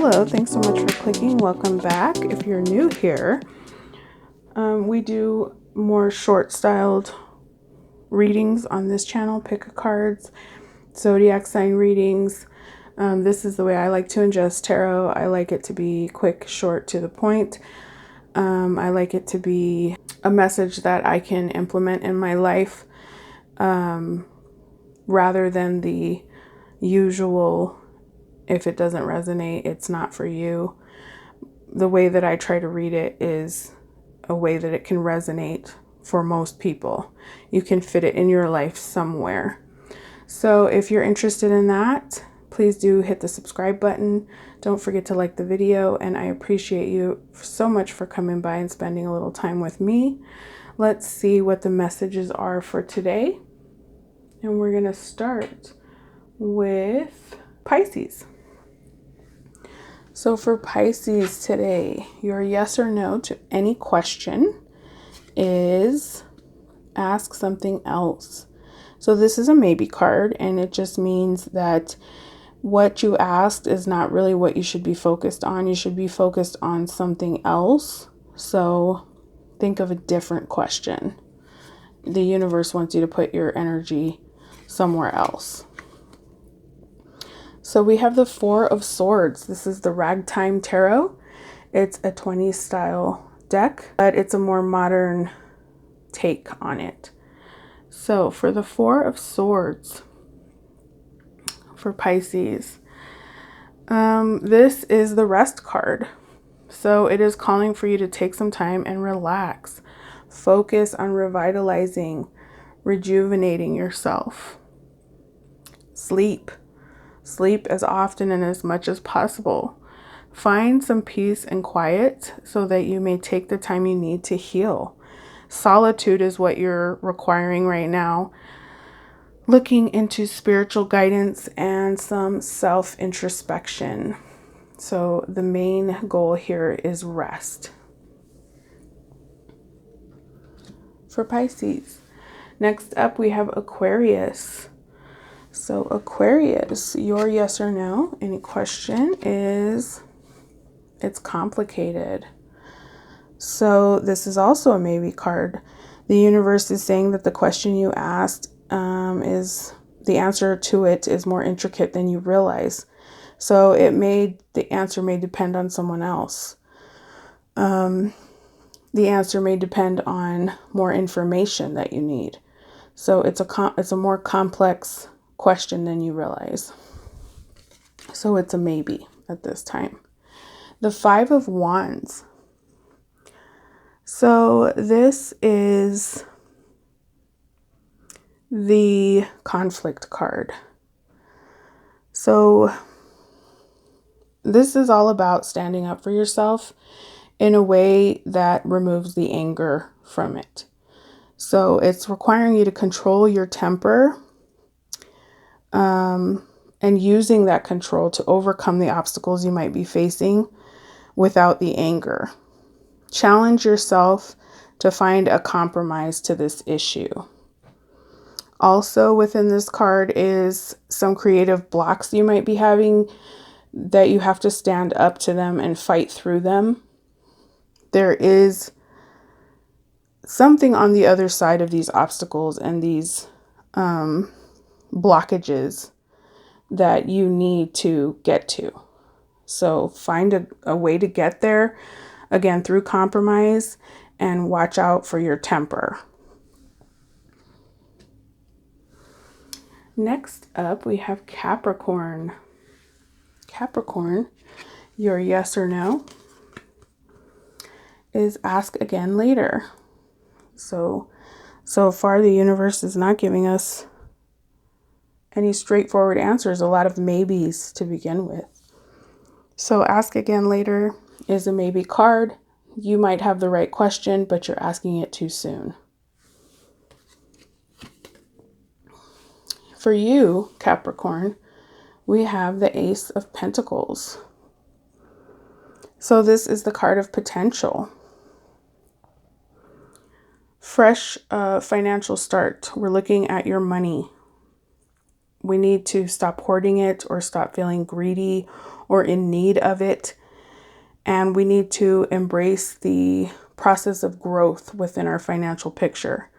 Hello, thanks so much for clicking. Welcome back. If you're new here, we do more short styled readings on this channel, pick a cards, zodiac sign readings. This is the way I like to ingest tarot. I like it to be quick, short, to the point. I like it to be a message that I can implement in my life, rather than the usual, if it doesn't resonate, it's not for you. The way that I try to read it is a way that it can resonate for most people. You can fit it in your life somewhere. So if you're interested in that, please do hit the subscribe button. Don't forget to like the video, and I appreciate you so much for coming by and spending a little time with me. Let's see what the messages are for today. And we're going to start with Pisces. So for Pisces today, your yes or no to any question is ask something else. So this is a maybe card, and it just means that what you asked is not really what you should be focused on. You should be focused on something else. So think of a different question. The universe wants you to put your energy somewhere else. So we have the Four of Swords. This is the Ragtime Tarot. It's a 20s style deck, but it's a more modern take on it. So for the Four of Swords for Pisces, this is the rest card. So it is calling for you to take some time and relax. Focus on revitalizing, rejuvenating yourself. Sleep. Sleep as often and as much as possible. Find some peace and quiet so that you may take the time you need to heal. Solitude is what you're requiring right now. Looking into spiritual guidance and some self-introspection. So the main goal here is rest. For Pisces. Next up we have Aquarius. So Aquarius, your yes or no, any question is, it's complicated. So this is also a maybe card. The universe is saying that the question you asked is, the answer to it is more intricate than you realize. So the answer may depend on someone else. The answer may depend on more information that you need. So it's a more complex question than you realize. So it's a maybe at this time. The Five of Wands. So this is the conflict card. So this is all about standing up for yourself in a way that removes the anger from it. So it's requiring you to control your temper, and using that control to overcome the obstacles you might be facing without the anger. Challenge yourself to find a compromise to this issue. Also within this card is some creative blocks you might be having that you have to stand up to them and fight through them. There is something on the other side of these obstacles and these blockages that you need to get to. So find a way to get there, again, through compromise, and watch out for your temper. Next up, we have Capricorn. Capricorn, your yes or no is ask again later. So far the universe is not giving us any straightforward answers, a lot of maybes to begin with. So ask again later is a maybe card. You might have the right question, but you're asking it too soon. For you, Capricorn, we have the Ace of Pentacles. So this is the card of potential. Fresh financial start. We're looking at your money. We need to stop hoarding it or stop feeling greedy or in need of it. And we need to embrace the process of growth within our financial picture.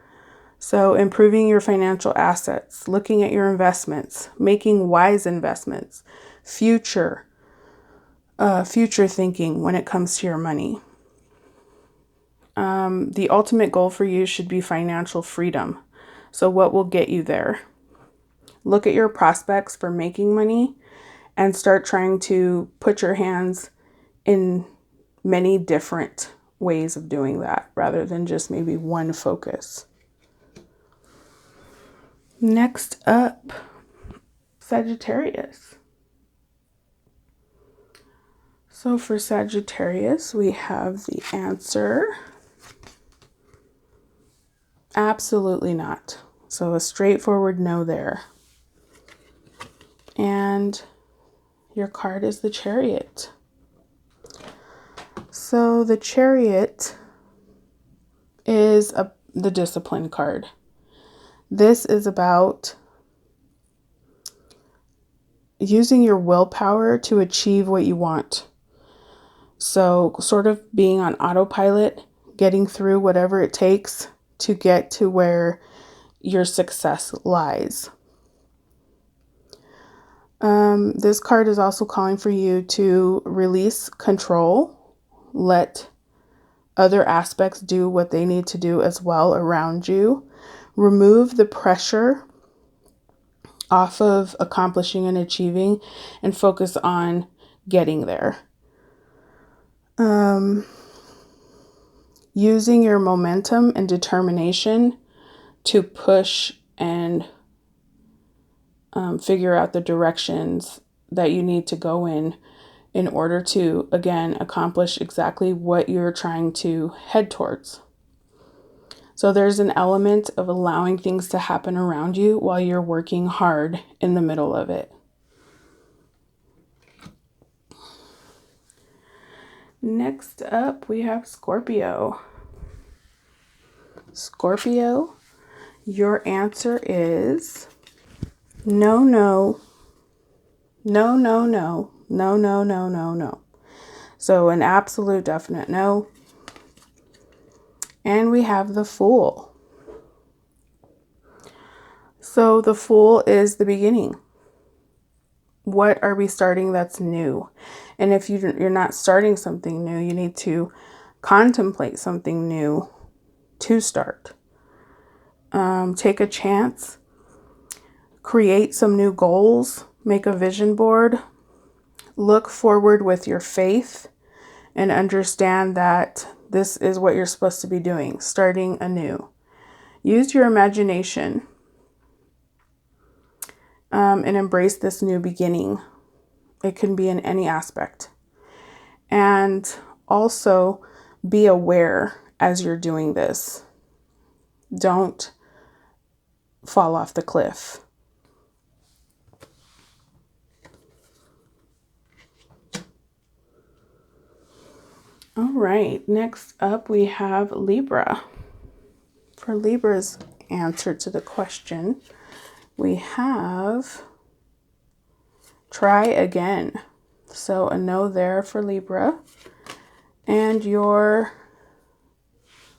So improving your financial assets, looking at your investments, making wise investments, future thinking when it comes to your money. The ultimate goal for you should be financial freedom. So what will get you there? Look at your prospects for making money and start trying to put your hands in many different ways of doing that rather than just maybe one focus. Next up, Sagittarius. So for Sagittarius, we have the answer. Absolutely not. So a straightforward no there. And your card is the Chariot. So the Chariot is the Discipline card. This is about using your willpower to achieve what you want. So sort of being on autopilot, getting through whatever it takes to get to where your success lies. This card is also calling for you to release control, let other aspects do what they need to do as well around you, remove the pressure off of accomplishing and achieving, and focus on getting there. Using your momentum and determination to push and figure out the directions that you need to go in order to, again, accomplish exactly what you're trying to head towards. So there's an element of allowing things to happen around you while you're working hard in the middle of it. Next up, we have Scorpio. Scorpio, your answer is no, no, no, no, no, no, no, no, no, no. So an absolute definite no. And we have the Fool. So the Fool is the beginning. What are we starting that's new? And if you're not starting something new, you need to contemplate something new to start. Take a chance. Create some new goals. Make a vision board. Look forward with your faith and understand that this is what you're supposed to be doing, starting anew. Use your imagination and embrace this new beginning. It can be in any aspect. And also be aware as you're doing this. Don't fall off the cliff. All right, next up we have Libra. For Libra's answer to the question, we have try again. So a no there for Libra. And your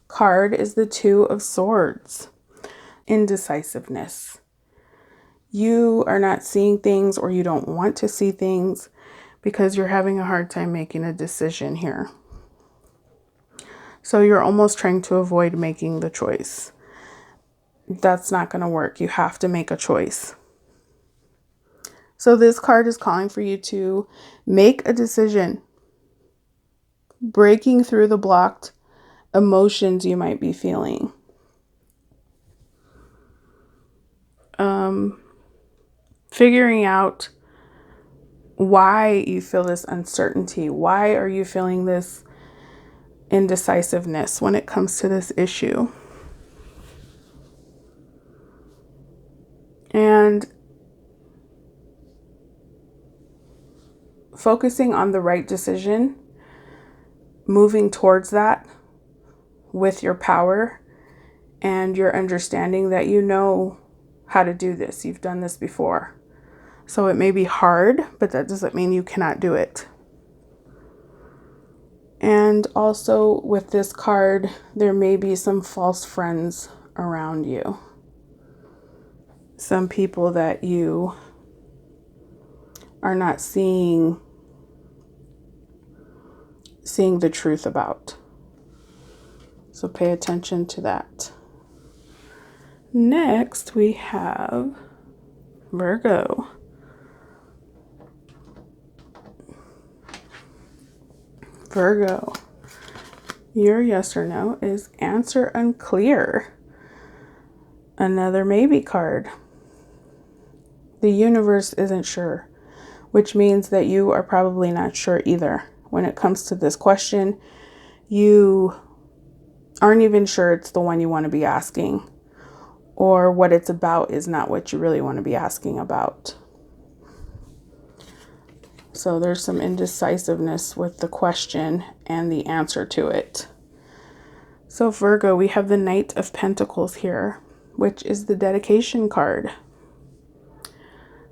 card is the Two of Swords. Indecisiveness. You are not seeing things, or you don't want to see things because you're having a hard time making a decision here. So you're almost trying to avoid making the choice. That's not going to work. You have to make a choice. So this card is calling for you to make a decision, breaking through the blocked emotions you might be feeling. Figuring out why you feel this uncertainty. Why are you feeling this indecisiveness when it comes to this issue? And focusing on the right decision, moving towards that with your power and your understanding that you know how to do this. You've done this before. So it may be hard, but that doesn't mean you cannot do it. And also with this card, there may be some false friends around you. Some people that you are not seeing the truth about. So pay attention to that. Next, we have Virgo. Virgo, your yes or no is answer unclear. Another maybe card. The universe isn't sure, which means that you are probably not sure either. When it comes to this question, you aren't even sure it's the one you want to be asking, or what it's about is not what you really want to be asking about. So there's some indecisiveness with the question and the answer to it. So Virgo, we have the Knight of Pentacles here, which is the dedication card.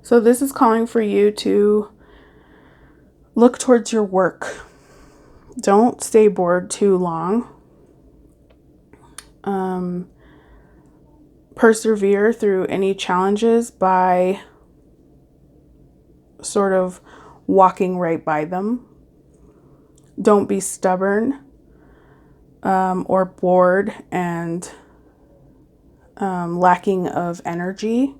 So this is calling for you to look towards your work. Don't stay bored too long. Persevere through any challenges by sort of walking right by them. Don't be stubborn or bored and lacking of energy.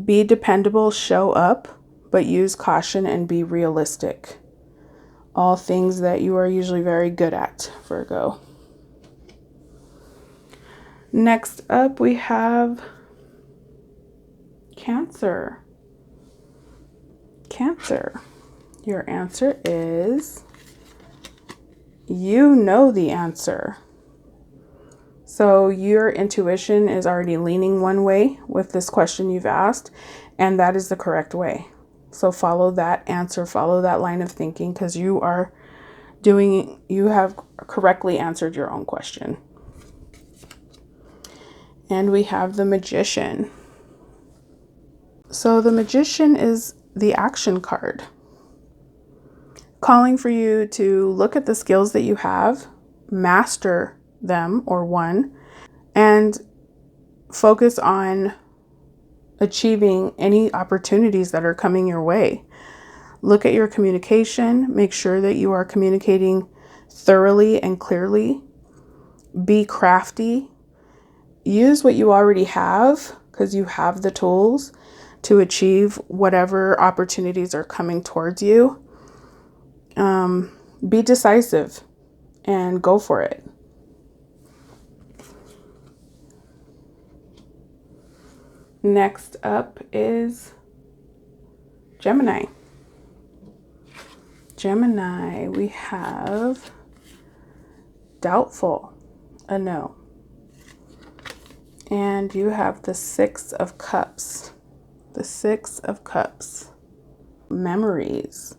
Be dependable, show up, but use caution and be realistic. All things that you are usually very good at, Virgo. Next up, we have Cancer. Cancer, your answer is you know the answer. So your intuition is already leaning one way with this question you've asked, and that is the correct way. So follow that answer, follow that line of thinking, because you have correctly answered your own question. And we have the Magician. So the Magician is the action card, calling for you to look at the skills that you have, master them or one, and focus on achieving any opportunities that are coming your way. Look at your communication. Make sure that you are communicating thoroughly and clearly. Be crafty. Use what you already have, because you have the tools to achieve whatever opportunities are coming towards you. Be decisive and go for it. Next up is Gemini. Gemini, we have doubtful, a no. And you have the Six of Cups. The Six of Cups. Memories.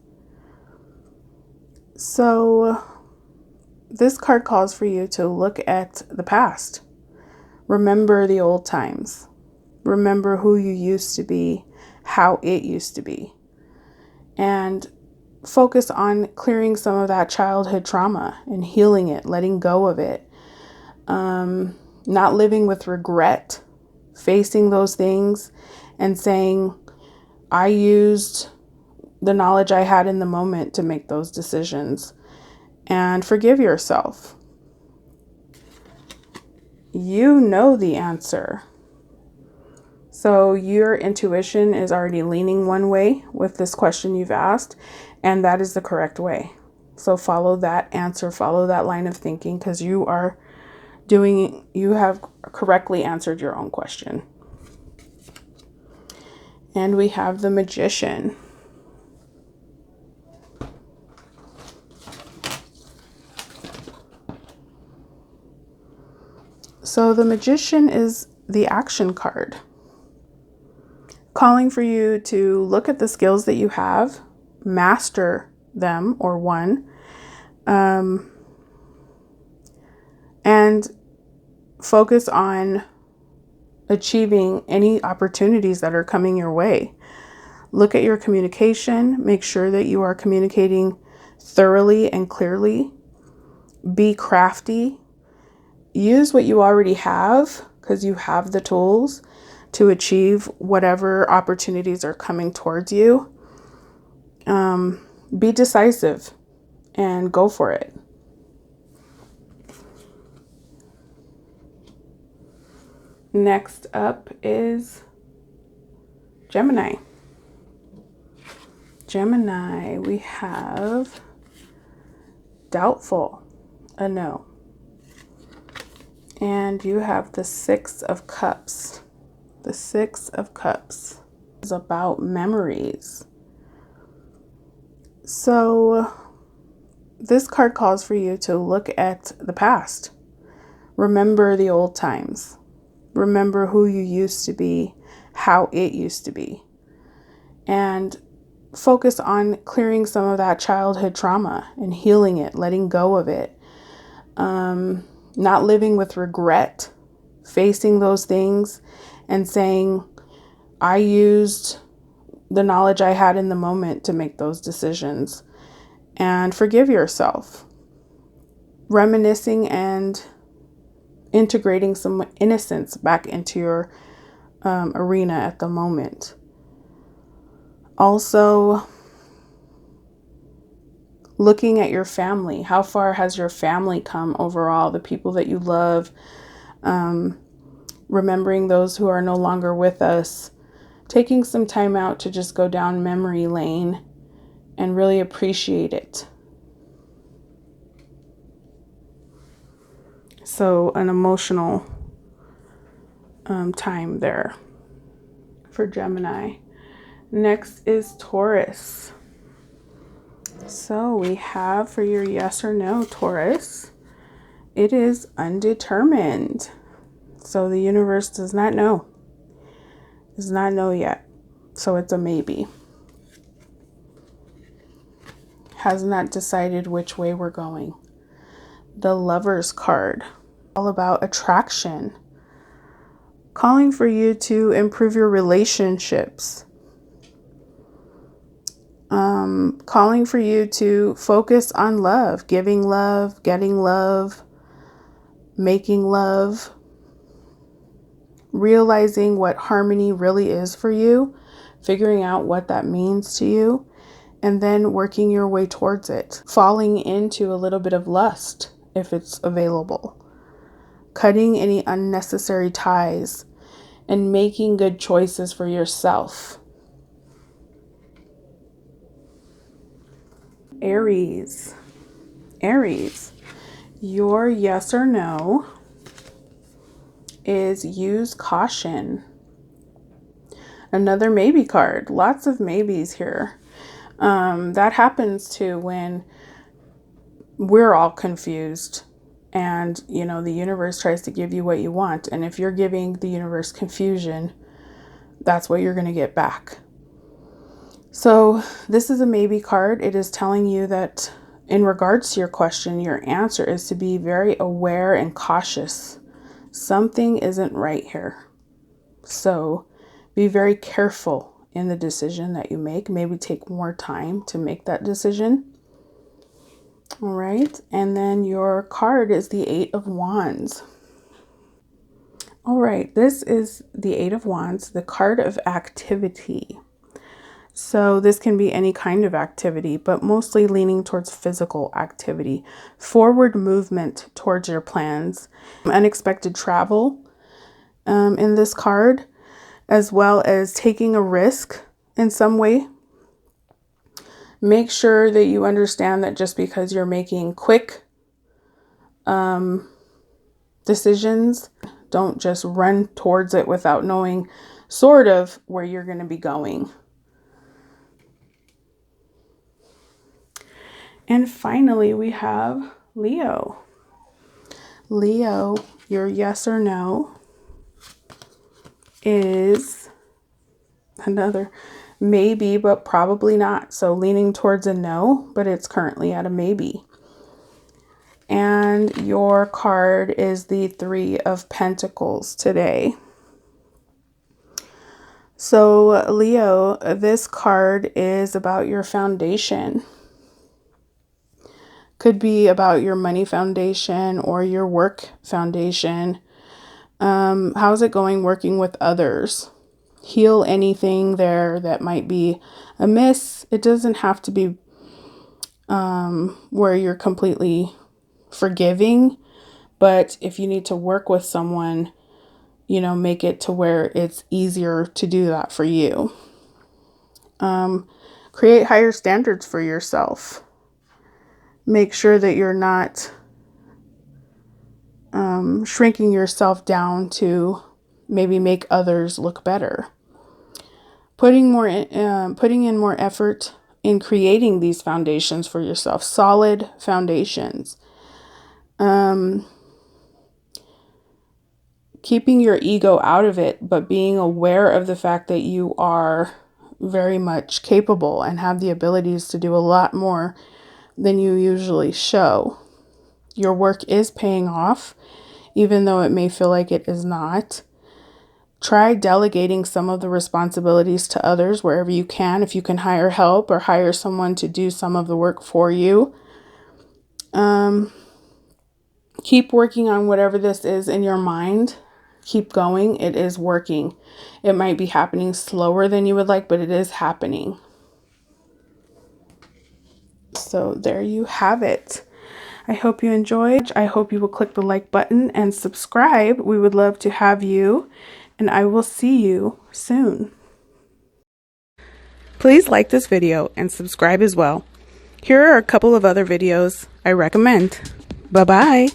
So this card calls for you to look at the past. Remember the old times. Remember who you used to be, how it used to be. And focus on clearing some of that childhood trauma and healing it, letting go of it. Not living with regret, facing those things and saying, I used the knowledge I had in the moment to make those decisions, and forgive yourself. You know the answer. So your intuition is already leaning one way with this question you've asked, and that is the correct way. So follow that answer, follow that line of thinking, because you have correctly answered your own question. And we have the Magician. So the Magician is the action card, calling for you to look at the skills that you have, master them or one, and focus on achieving any opportunities that are coming your way. Look at your communication. Make sure that you are communicating thoroughly and clearly. Be crafty. Use what you already have, because you have the tools to achieve whatever opportunities are coming towards you. Be decisive and go for it. Next up is Gemini. Gemini, we have doubtful, a no. And you have the Six of Cups. The Six of Cups is about memories. So this card calls for you to look at the past. Remember the old times. Remember who you used to be, how it used to be. And focus on clearing some of that childhood trauma and healing it, letting go of it. Not living with regret, facing those things and saying, I used the knowledge I had in the moment to make those decisions, and forgive yourself. Reminiscing and integrating some innocence back into your arena at the moment. Also, looking at your family. How far has your family come overall? The people that you love. Remembering those who are no longer with us. Taking some time out to just go down memory lane and really appreciate it. So an emotional time there for Gemini. Next is Taurus. So we have for your yes or no, Taurus, it is undetermined. So the universe does not know. Does not know yet. So it's a maybe. Has not decided which way we're going. The Lover's card, all about attraction. Calling for you to improve your relationships. Calling for you to focus on love, giving love, getting love, making love, realizing what harmony really is for you, figuring out what that means to you, and then working your way towards it. Falling into a little bit of lust if it's available. Cutting any unnecessary ties and making good choices for yourself. Aries. Aries, your yes or no is use caution. Another maybe card. Lots of maybes here. That happens too when we're all confused and, you know, the universe tries to give you what you want. And if you're giving the universe confusion, that's what you're going to get back. So this is a maybe card. It is telling you that in regards to your question, your answer is to be very aware and cautious. Something isn't right here. So be very careful in the decision that you make. Maybe take more time to make that decision. All right. And then your card is the Eight of Wands. All right. This is the Eight of Wands, the card of activity. So this can be any kind of activity, but mostly leaning towards physical activity, forward movement towards your plans, unexpected travel in this card, as well as taking a risk in some way. Make sure that you understand that just because you're making quick decisions, don't just run towards it without knowing sort of where you're going to be going. And finally, we have Leo. Leo, your yes or no is another maybe, but probably not. So leaning towards a no, but it's currently at a maybe. And your card is the Three of Pentacles today. So Leo, this card is about your foundation. Could be about your money foundation or your work foundation. How's it going working with others? Heal anything there that might be amiss. It doesn't have to be where you're completely forgiving, but if you need to work with someone, you know, make it to where it's easier to do that for you. Create higher standards for yourself. Make sure that you're not shrinking yourself down to maybe make others look better. Putting in more effort in creating these foundations for yourself, solid foundations. Keeping your ego out of it, but being aware of the fact that you are very much capable and have the abilities to do a lot more than you usually show. Your work is paying off, even though it may feel like it is not. Try delegating some of the responsibilities to others wherever you can. If you can hire help or hire someone to do some of the work for you. Keep working on whatever this is in your mind. Keep going. It is working. It might be happening slower than you would like, but it is happening. So there you have it. I hope you enjoyed. I hope you will click the like button and subscribe. We would love to have you, and I will see you soon. Please like this video and subscribe as well. Here are a couple of other videos I recommend. Bye-bye.